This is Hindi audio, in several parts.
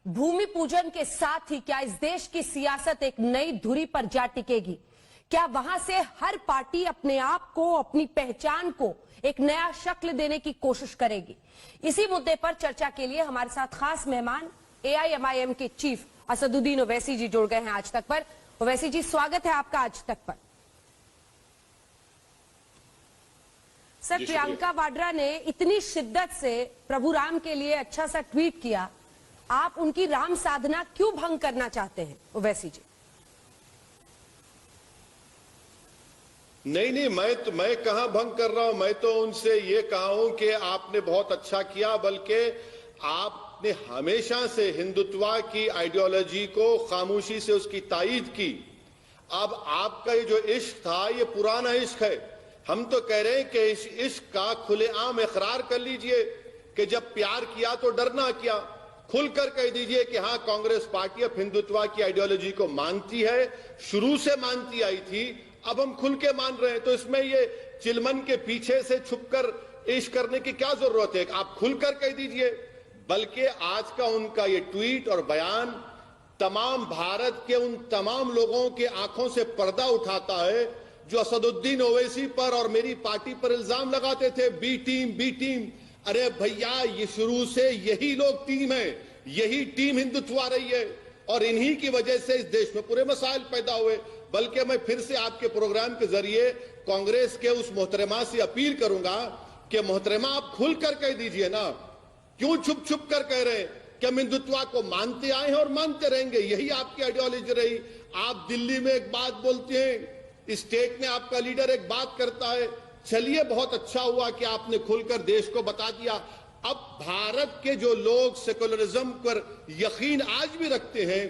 भूमि पूजन के साथ ही क्या इस देश की सियासत एक नई धुरी पर जा टिकेगी? क्या वहां से हर पार्टी अपने आप को, अपनी पहचान को एक नया शक्ल देने की कोशिश करेगी? इसी मुद्दे पर चर्चा के लिए हमारे साथ खास मेहमान एआईएमआईएम के चीफ असदुद्दीन ओवैसी जी जुड़ गए हैं आज तक पर। ओवैसी जी, स्वागत है आपका आज तक पर। सर, प्रियंका वाड्रा ने इतनी शिद्दत से प्रभु राम के लिए अच्छा सा ट्वीट किया, आप उनकी राम साधना क्यों भंग करना चाहते हैं ओवैसी जी? नहीं, मैं कहां भंग कर रहा हूं। मैं तो उनसे ये कहा हूं कि आपने बहुत अच्छा किया, बल्कि आपने हमेशा से हिंदुत्व की आइडियोलॉजी को खामोशी से उसकी तायीद की। अब आपका ये जो इश्क था, ये पुराना इश्क है। हम तो कह रहे हैं कि इस इश्क का खुलेआम इकरार कर लीजिए कि जब प्यार किया तो डरना क्या। खुलकर कह दीजिए कि हाँ, कांग्रेस पार्टी अब हिंदुत्व की आइडियोलॉजी को मानती है, शुरू से मानती आई थी, अब हम खुल के मान रहे हैं। तो इसमें ये चिलमन के पीछे से छुपकर इश्क करने की क्या जरूरत है? आप खुलकर कह दीजिए। बल्कि आज का उनका ये ट्वीट और बयान तमाम भारत के उन तमाम लोगों के आंखों से पर्दा उठाता है जो असदुद्दीन ओवैसी पर और मेरी पार्टी पर इल्जाम लगाते थे, बी टीम। अरे भैया, ये शुरू से यही लोग टीम है, यही टीम हिंदुत्व आ रही है और इन्हीं की वजह से इस देश में पूरे मसाइल पैदा हुए। बल्कि मैं फिर से आपके प्रोग्राम के जरिए कांग्रेस के उस मोहतरमा से अपील करूंगा कि मोहतरमा, आप खुलकर कह दीजिए ना, क्यों छुप छुप कर कह रहे हैं कि हम हिंदुत्व को मानते आए हैं और मानते रहेंगे, यही आपकी आइडियोलॉजी रही। आप दिल्ली में एक बात बोलते हैं, स्टेट में आपका लीडर एक बात करता है। चलिए, बहुत अच्छा हुआ कि आपने खुलकर देश को बता दिया। अब भारत के जो लोग सेकुलरिज्म पर यकीन आज भी रखते हैं,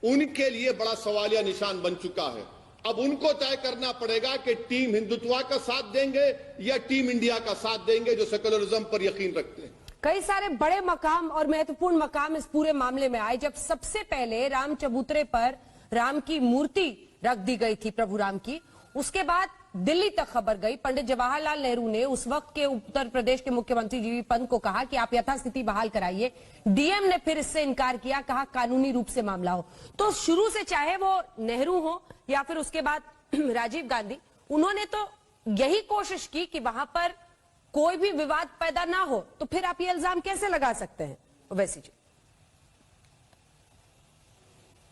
उनके लिए बड़ा सवालिया निशान बन चुका है। अब उनको तय करना पड़ेगा कि टीम हिंदुत्व का साथ देंगे या टीम इंडिया का साथ देंगे जो सेकुलरिज्म पर यकीन रखते हैं। कई सारे बड़े मकाम और महत्वपूर्ण मकाम इस पूरे मामले में आए जब सबसे पहले राम चबूतरे पर राम की मूर्ति रख दी गई थी, प्रभु राम की। उसके बाद दिल्ली तक खबर गई। पंडित जवाहरलाल नेहरू ने उस वक्त के उत्तर प्रदेश के मुख्यमंत्री जीवी पंत को कहा कि आप यथास्थिति बहाल कराइए। डीएम ने फिर इससे इनकार किया, कहा कानूनी रूप से मामला हो। तो शुरू से चाहे वो नेहरू हो या फिर उसके बाद राजीव गांधी, उन्होंने तो यही कोशिश की कि वहां पर कोई भी विवाद पैदा ना हो। तो फिर आप ये इल्जाम कैसे लगा सकते हैं ओवैसी जी?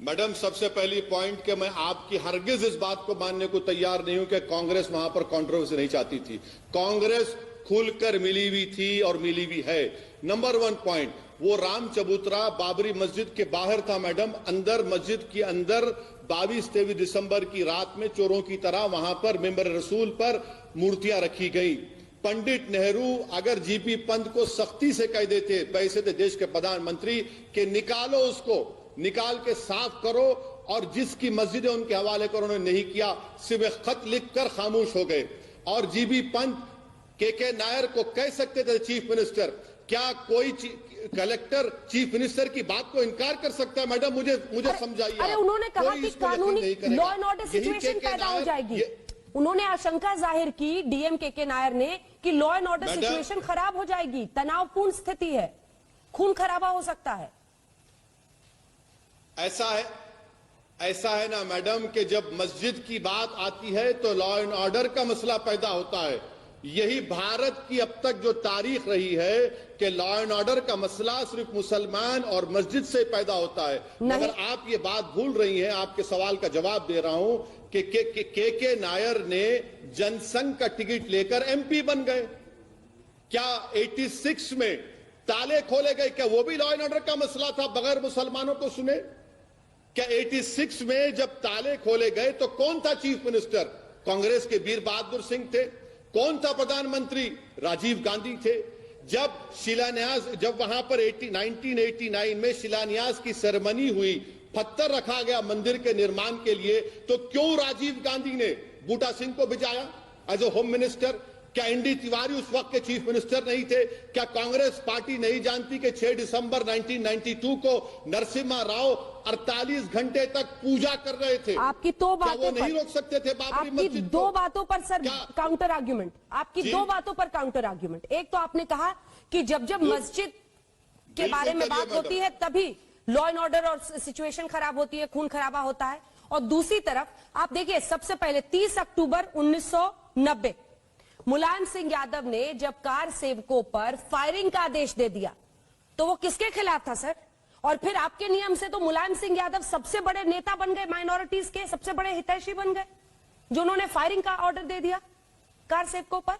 मैडम, सबसे पहली पॉइंट कि मैं आपकी हरगिज इस बात को मानने को तैयार नहीं हूं कि कांग्रेस वहां पर कंट्रोवर्सी नहीं चाहती थी। कांग्रेस खुलकर मिली हुई थी और मिली हुई है। नंबर 1 पॉइंट, वो राम चबूतरा बाबरी मस्जिद के बाहर था मैडम। अंदर मस्जिद के अंदर 22-23 दिसंबर की रात में चोरों की तरह वहां पर मेंबर रसूल पर मूर्तियां रखी गई। पंडित नेहरू अगर जीपी पंत को सख्ती से कह देते, पैसे थे देश के प्रधानमंत्री, कि निकालो उसको, निकाल के साफ करो, और जिसकी मस्जिद है उनके हवाले करो, उन्होंने नहीं किया, सिर्फ खत लिखकर खामोश हो गए। और जीबी पंत के नायर को कह सकते थे चीफ मिनिस्टर। क्या कोई कलेक्टर चीफ मिनिस्टर की बात को इनकार कर सकता है? मैडम, मुझे समझाइए। अरे उन्होंने कहा कि कानूनी लॉ एंड ऑर्डर सिचुएशन पैदा हो जाएगी। उन्होंने आशंका जाहिर की, डीएम के नायर ने, कि लॉ एंड ऑर्डर सिचुएशन खराब हो जाएगी, तनावपूर्ण स्थिति है, खून खराबा हो सकता है। ऐसा है ना मैडम कि जब मस्जिद की बात आती है तो लॉ एंड ऑर्डर का मसला पैदा होता है। यही भारत की अब तक जो तारीख रही है कि लॉ एंड ऑर्डर का मसला सिर्फ मुसलमान और मस्जिद से पैदा होता है। मगर आप ये बात भूल रही हैं। आपके सवाल का जवाब दे रहा हूं कि के नायर ने जनसंघ का टिकट लेकर एमपी बन गए। क्या 86 में ताले खोले गए? क्या वो भी लॉ एंड ऑर्डर का मसला था बगैर मुसलमानों को सुने? क्या 86 में जब ताले खोले गए तो कौन था चीफ मिनिस्टर? कांग्रेस के वीर बहादुर सिंह थे। कौन था प्रधानमंत्री? राजीव गांधी थे। जब वहां पर 1989 में शिलान्यास की सेरेमनी हुई, पत्थर रखा गया मंदिर के निर्माण के लिए, तो क्यों राजीव गांधी ने बूटा सिंह को भिजाया एज ए होम मिनिस्टर? क्या एनडी तिवारी उस वक्त के चीफ मिनिस्टर नहीं थे? क्या कांग्रेस पार्टी नहीं जानती कि 6 दिसंबर 1992 को नरसिम्हा राव 48 घंटे तक पूजा कर रहे थे? आपकी दो बातों वो नहीं रोक सकते थे बाबरी मस्जिद को? दो बातों पर सर काउंटर आर्ग्यूमेंट, आपकी दो बातों पर काउंटर आर्ग्यूमेंट। एक तो आपने कहा कि जब मस्जिद के बारे में बात होती है तभी लॉ एंड ऑर्डर और सिचुएशन खराब होती है, खून खराबा होता है। और दूसरी तरफ आप देखिए, सबसे पहले 30 अक्टूबर 1990 मुलायम सिंह यादव ने जब कार सेवकों पर फायरिंग का आदेश दे दिया तो वो किसके खिलाफ था सर? और फिर आपके नियम से तो मुलायम सिंह यादव सबसे बड़े नेता बन गए, माइनॉरिटीज के सबसे बड़े हितैषी बन गए, जो उन्होंने फायरिंग का ऑर्डर दे दिया कार सेवकों पर।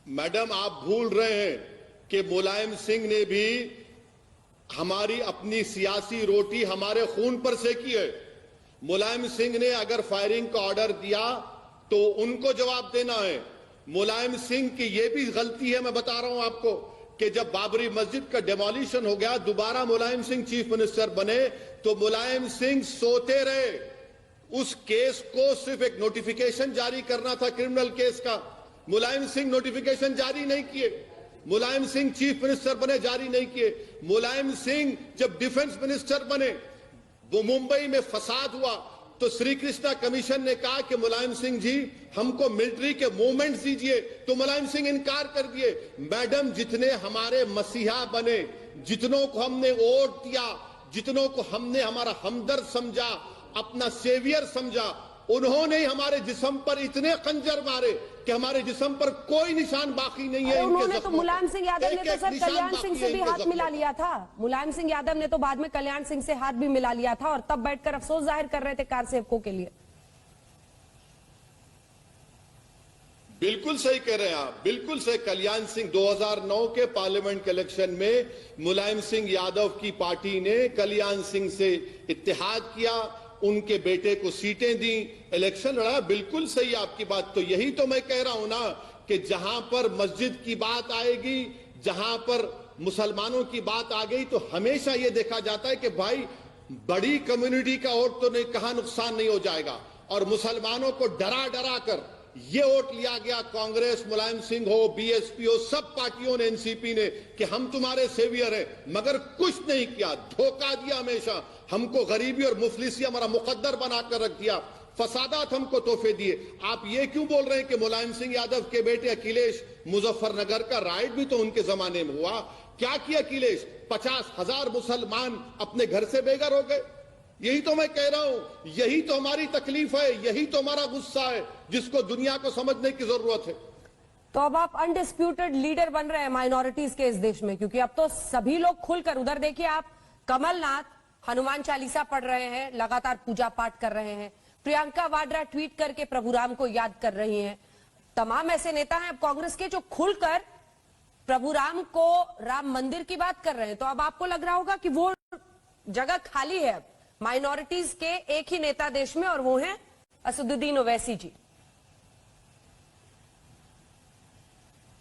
मैडम आप भूल रहे हैं कि मुलायम सिंह ने भी हमारी अपनी सियासी रोटी हमारे खून पर सेकी है। मुलायम सिंह ने अगर फायरिंग का ऑर्डर दिया तो उनको जवाब देना है। मुलायम सिंह की यह भी गलती है, मैं बता रहा हूं आपको, कि जब बाबरी मस्जिद का डिमोलिशन हो गया, दोबारा मुलायम सिंह चीफ मिनिस्टर बने तो मुलायम सिंह सोते रहे। उस केस को सिर्फ एक नोटिफिकेशन जारी करना था, क्रिमिनल केस का। मुलायम सिंह नोटिफिकेशन जारी नहीं किए। मुलायम सिंह चीफ मिनिस्टर बने, जारी नहीं किए। मुलायम सिंह जब डिफेंस मिनिस्टर बने, वो मुंबई में फसाद हुआ तो श्री कृष्णा कमीशन ने कहा कि मुलायम सिंह जी हमको मिलिट्री के मूवमेंट्स दीजिए, तो मुलायम सिंह इनकार कर दिए। मैडम, जितने हमारे मसीहा बने, जितनों को हमने वोट दिया, जितनों को हमने हमारा हमदर्द समझा, अपना सेवियर समझा, उन्होंने हमारे जिस्म पर इतने खंजर मारे कि हमारे जिस्म पर कोई निशान बाकी नहीं है। उन्होंने तो मुलायम सिंह यादव ने तो सर कल्याण सिंह से भी हाथ मिला लिया था। मुलायम सिंह यादव ने तो बाद में कल्याण सिंह से हाथ भी मिला लिया था और तब बैठकर अफसोस जाहिर कर रहे थे कार सेवकों के लिए। बिल्कुल सही कह रहे हैं आप, बिल्कुल सही। कल्याण सिंह 2009 के पार्लियामेंट के इलेक्शन में मुलायम सिंह यादव की पार्टी ने कल्याण सिंह से इत्तेहाद किया, उनके बेटे को सीटें दी, इलेक्शन लड़ा। बिल्कुल सही आपकी बात। तो यही तो मैं कह रहा हूं ना कि जहां पर मस्जिद की बात आएगी, जहां पर मुसलमानों की बात आ गई, तो हमेशा यह देखा जाता है कि भाई बड़ी कम्युनिटी का वोट तो नहीं, कहां नुकसान नहीं हो जाएगा। और मुसलमानों को डरा डरा कर ये वोट लिया गया। कांग्रेस, मुलायम सिंह हो, बीएसपी हो, सब पार्टियों ने, एनसीपी ने, कि हम तुम्हारे सेवियर हैं, मगर कुछ नहीं किया, धोखा दिया। हमेशा हमको गरीबी और मुफलिसी हमारा मुकद्दर बनाकर रख दिया, फसादात हमको तोहफे दिए। आप ये क्यों बोल रहे हैं कि मुलायम सिंह यादव के बेटे अखिलेश, मुजफ्फरनगर का राइट भी तो उनके जमाने में हुआ। क्या किया अखिलेश? 50,000 मुसलमान अपने घर से बेघर हो गए। यही तो मैं कह रहा हूं, यही तो हमारी तकलीफ है, यही तो हमारा गुस्सा है, जिसको दुनिया को समझने की जरूरत है। तो अब आप अनडिस्प्यूटेड लीडर बन रहे हैं माइनॉरिटीज के इस देश में, क्योंकि अब तो सभी लोग खुलकर, उधर देखिए आप कमलनाथ हनुमान चालीसा पढ़ रहे हैं, लगातार पूजा पाठ कर रहे हैं, प्रियंका वाड्रा ट्वीट करके प्रभु राम को याद कर रही हैं। तमाम ऐसे नेता हैं अब कांग्रेस के जो खुलकर प्रभु राम को, राम मंदिर की बात कर रहे हैं। तो अब आपको लग रहा होगा कि वो जगह खाली है अब माइनॉरिटीज के एक ही नेता देश में, और वो हैं असदुद्दीन ओवैसी जी।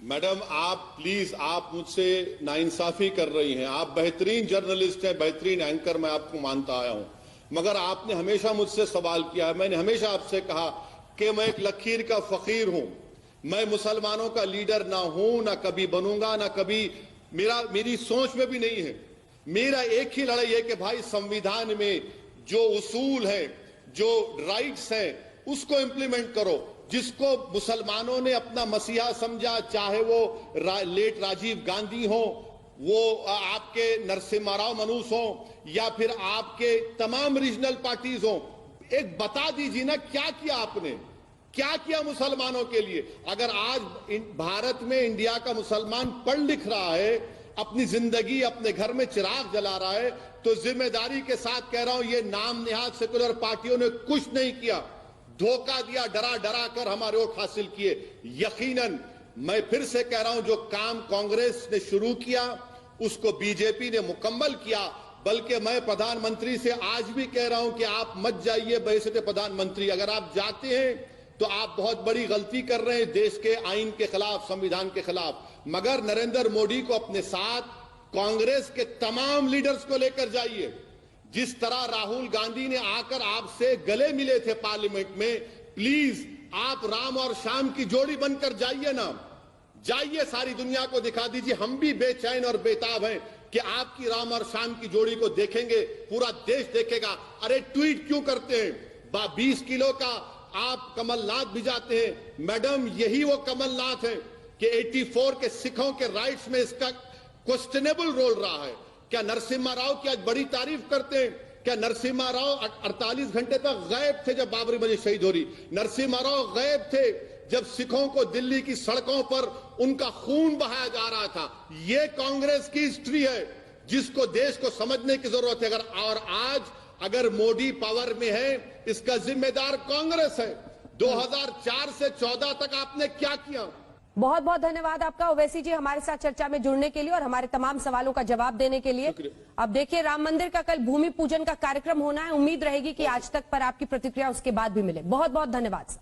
मैडम आप प्लीज, आप मुझसे नाइंसाफी कर रही हैं। आप बेहतरीन जर्नलिस्ट हैं, बेहतरीन एंकर, मैं आपको मानता आया हूं, मगर आपने हमेशा मुझसे सवाल किया है। मैंने हमेशा आपसे कहा कि मैं एक लकीर का फकीर हूं, मैं मुसलमानों का लीडर ना हूं, ना कभी बनूंगा, ना कभी, मेरी सोच में भी नहीं है। मेरा एक ही लड़ाई है कि भाई संविधान में जो उसूल है, जो राइट्स हैं, उसको इंप्लीमेंट करो। जिसको मुसलमानों ने अपना मसीहा समझा, चाहे वो लेट राजीव गांधी हो, वो आपके नरसिम्हा राव मनूस हो, या फिर आपके तमाम रीजनल पार्टीज हो, एक बता दीजिए ना क्या किया आपने, क्या किया मुसलमानों के लिए। अगर आज भारत में इंडिया का मुसलमान पढ़ लिख रहा है, अपनी जिंदगी अपने घर में चिराग जला रहा है, तो जिम्मेदारी के साथ कह रहा हूं, ये नाम निहाद सेकुलर पार्टियों ने कुछ नहीं किया, धोखा दिया, डरा डरा कर हमारे वोट हासिल किए। यकीनन मैं फिर से कह रहा हूं, जो काम कांग्रेस ने शुरू किया उसको बीजेपी ने मुकम्मल किया। बल्कि मैं प्रधानमंत्री से आज भी कह रहा हूं कि आप मत जाइए बहैसियत प्रधानमंत्री। अगर आप जाते हैं तो आप बहुत बड़ी गलती कर रहे हैं, देश के आईन के खिलाफ, संविधान के खिलाफ। मगर नरेंद्र मोदी को अपने साथ कांग्रेस के तमाम लीडर्स को लेकर जाइए। जिस तरह राहुल गांधी ने आकर आपसे गले मिले थे पार्लियामेंट में, प्लीज आप राम और श्याम की जोड़ी बनकर जाइए ना, जाइए, सारी दुनिया को दिखा दीजिए। हम भी बेचैन और बेताब हैं कि आपकी राम और श्याम की जोड़ी को देखेंगे, पूरा देश देखेगा। अरे ट्वीट क्यों करते हैं? 20 किलो का आप कमलनाथ भिजाते हैं। मैडम, यही वो कमलनाथ है कि 84 के सिखों के राइट्स में इसका क्वेश्चनेबल रोल रहा है। क्या नरसिम्हा राव की आज बड़ी तारीफ करते हैं? क्या नरसिम्हा राव 48 घंटे तक गायब थे जब बाबरी मस्जिद शहीद हो रही? नरसिम्हा राव गायब थे जब सिखों को दिल्ली की सड़कों पर उनका खून बहाया जा रहा था। ये कांग्रेस की हिस्ट्री है जिसको देश को समझने की जरूरत है। और आज अगर मोदी पावर में है, इसका जिम्मेदार कांग्रेस है। 2004 से 14 तक आपने क्या किया? बहुत बहुत धन्यवाद आपका ओवैसी जी, हमारे साथ चर्चा में जुड़ने के लिए और हमारे तमाम सवालों का जवाब देने के लिए। अब देखिए, राम मंदिर का कल भूमि पूजन का कार्यक्रम होना है। उम्मीद रहेगी कि आज तक पर आपकी प्रतिक्रिया उसके बाद भी मिले। बहुत बहुत धन्यवाद।